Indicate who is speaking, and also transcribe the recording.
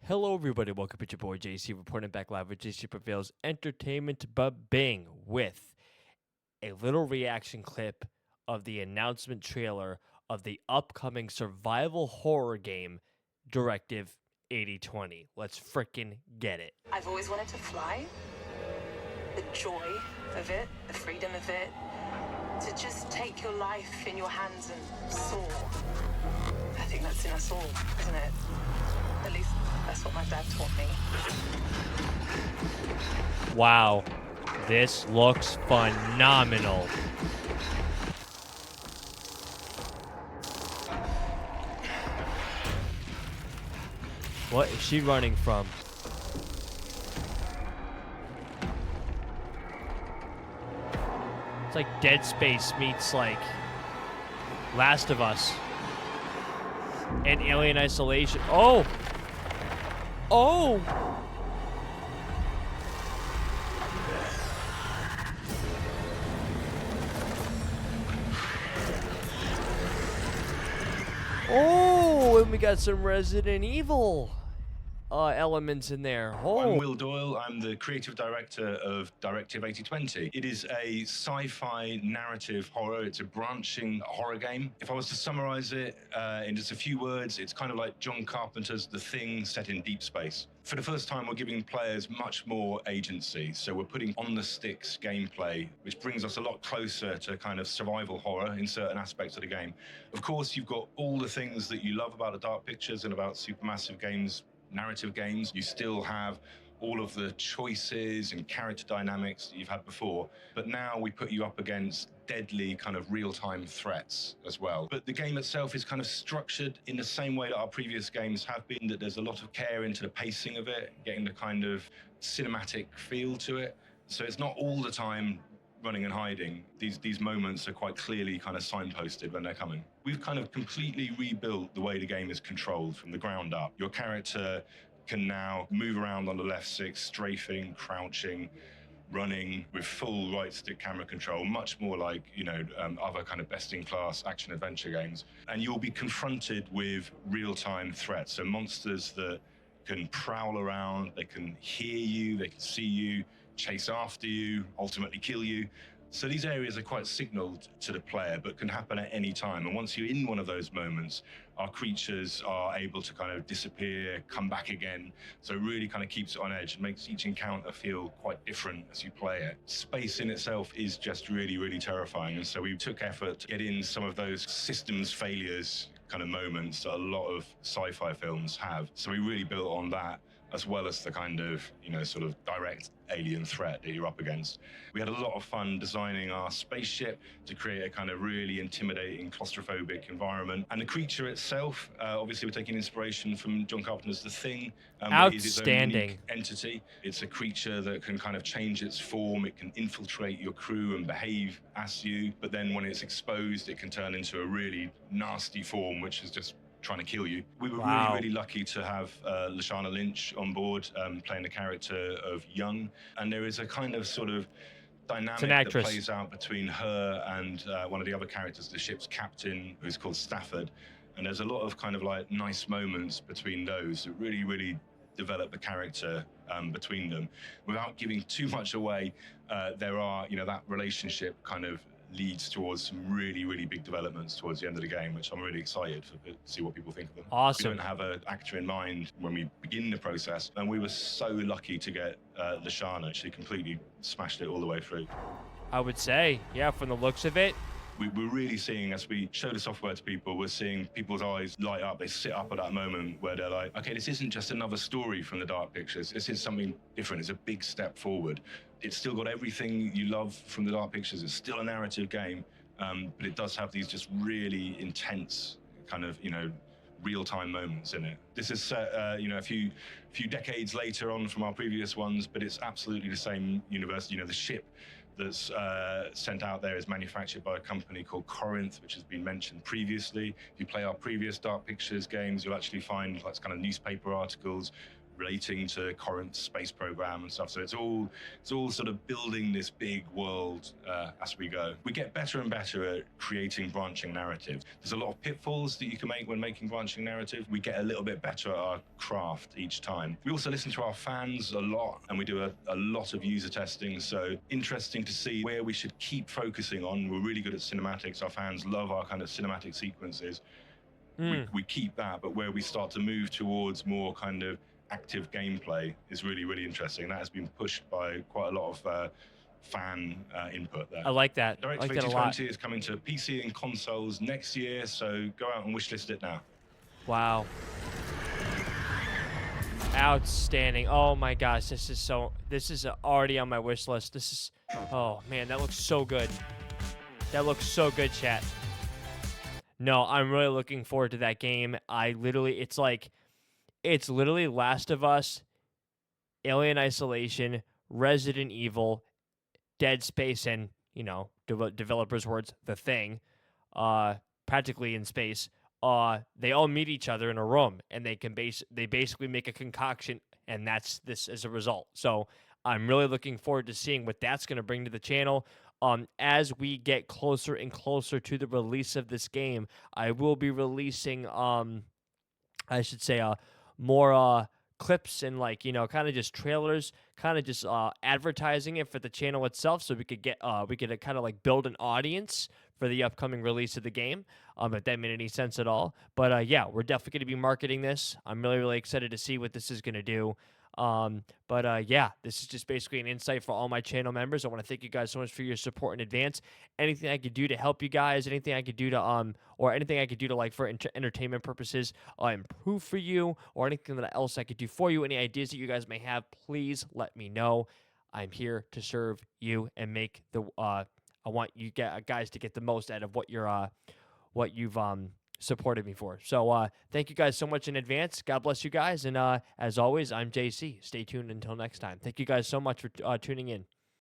Speaker 1: Hello, everybody. Welcome to your boy JC, reporting back live with JC Prevails Entertainment, but Bing, with a little reaction clip of the announcement trailer of the upcoming survival horror game, Directive 8020. Let's freaking get it.
Speaker 2: I've always wanted to fly. The joy of it, the freedom of it, to just take your life in your hands and soar. I think that's in us all, isn't it? At least that's what my dad taught me.
Speaker 1: Wow, this looks phenomenal. What is she running from? It's like Dead Space meets like Last of Us and Alien Isolation. Oh! Oh! Oh, and we got some Resident Evil elements in there. Oh.
Speaker 3: I'm Will Doyle. I'm the creative director of Directive 8020. It is a sci-fi narrative horror. It's a branching horror game. If I was to summarize it in just a few words, it's kind of like John Carpenter's The Thing set in deep space. For the first time, we're giving players much more agency. So we're putting on-the-sticks gameplay, which brings us a lot closer to kind of survival horror in certain aspects of the game. Of course, you've got all the things that you love about the Dark Pictures and about Supermassive Games narrative games. You still have all of the choices and character dynamics that you've had before, but now we put you up against deadly kind of real-time threats as well. But the game itself is kind of structured in the same way that our previous games have been, that there's a lot of care into the pacing of it, getting the kind of cinematic feel to it. So it's not all the time running and hiding. These moments are quite clearly kind of signposted when they're coming. We've kind of completely rebuilt the way the game is controlled from the ground up. Your character can now move around on the left stick, strafing, crouching, running with full right stick camera control, much more like, other kind of best-in-class action-adventure games. And you'll be confronted with real-time threats. So monsters that can prowl around, they can hear you, they can see you, chase after you, ultimately kill you. So these areas are quite signaled to the player, but can happen at any time. And once you're in one of those moments, our creatures are able to kind of disappear, come back again. So it really kind of keeps it on edge and makes each encounter feel quite different as you play it. Space in itself is just really, really terrifying. And so we took effort to get in some of those systems failures kind of moments that a lot of sci-fi films have. So we really built on that, as well as the kind of, sort of direct alien threat that you're up against. We had a lot of fun designing our spaceship to create a kind of really intimidating, claustrophobic environment. And the creature itself, obviously we're taking inspiration from John Carpenter's The Thing.
Speaker 1: Outstanding.
Speaker 3: It is its own unique entity. It's a creature that can kind of change its form. It can infiltrate your crew and behave as you. But then when it's exposed, it can turn into a really nasty form, which is just trying to kill you. We were really lucky to have Lashana Lynch on board playing the character of Young, and there is a kind of sort of dynamic that plays out between her and one of the other characters, the ship's captain, who's called Stafford, and there's a lot of kind of like nice moments between those that really develop the character between them. Without giving too much away, there are, that relationship kind of leads towards some really big developments towards the end of the game, which I'm really excited to see what people think of them.
Speaker 1: Awesome.
Speaker 3: We don't have an actor in mind when we begin the process, and we were so lucky to get Lashana. She completely smashed it all the way through.
Speaker 1: I would say, yeah, from the looks of it.
Speaker 3: We're really seeing, as we show the software to people, we're seeing people's eyes light up. They sit up at that moment where they're like, okay, this isn't just another story from the Dark Pictures. This is something different. It's a big step forward. It's still got everything you love from the Dark Pictures. It's still a narrative game, but it does have these just really intense kind of, real-time moments in it. This is set, a few decades later on from our previous ones, but it's absolutely the same universe. The ship that's sent out there is manufactured by a company called Corinth, which has been mentioned previously. If you play our previous Dark Pictures games, you'll actually find like kind of newspaper articles relating to current space program and stuff. So it's all sort of building this big world as we go. We get better and better at creating branching narrative. There's a lot of pitfalls that you can make when making branching narrative. We get a little bit better at our craft each time. We also listen to our fans a lot, and we do a lot of user testing. So interesting to see where we should keep focusing on. We're really good at cinematics. Our fans love our kind of cinematic sequences. We keep that, but where we start to move towards more kind of active gameplay is really, really interesting. That has been pushed by quite a lot of fan input there.
Speaker 1: I like that. I
Speaker 3: Directive
Speaker 1: like that a lot.
Speaker 3: 8020 is coming to PC and consoles next year, so go out and wishlist it now.
Speaker 1: Wow. Outstanding. Oh my gosh, this is already on my wish list. This is, oh man, that looks so good. That looks so good, chat. No, I'm really looking forward to that game. It's literally Last of Us, Alien Isolation, Resident Evil, Dead Space, and, developers' words, The Thing, practically in space. They all meet each other in a room, and they basically make a concoction, and that's this as a result. So I'm really looking forward to seeing what that's going to bring to the channel. As we get closer and closer to the release of this game, I will be releasing, more clips and kind of just trailers, kind of just advertising it for the channel itself, so we could kind of like build an audience for the upcoming release of the game. If that made any sense at all. But yeah, we're definitely going to be marketing this. I'm really, really excited to see what this is going to do. Yeah, this is just basically an insight for all my channel members. I want to thank you guys so much for your support in advance. Anything I could do to help you guys, anything I could do to or anything I could do to, like, for entertainment purposes, improve for you, or anything else I could do for you, any ideas that you guys may have, please let me know. I'm here to serve you and make the I want you guys to get the most out of what you've supported me for. So thank you guys so much in advance. God bless you guys. And as always, I'm JC. Stay tuned until next time. Thank you guys so much for tuning in.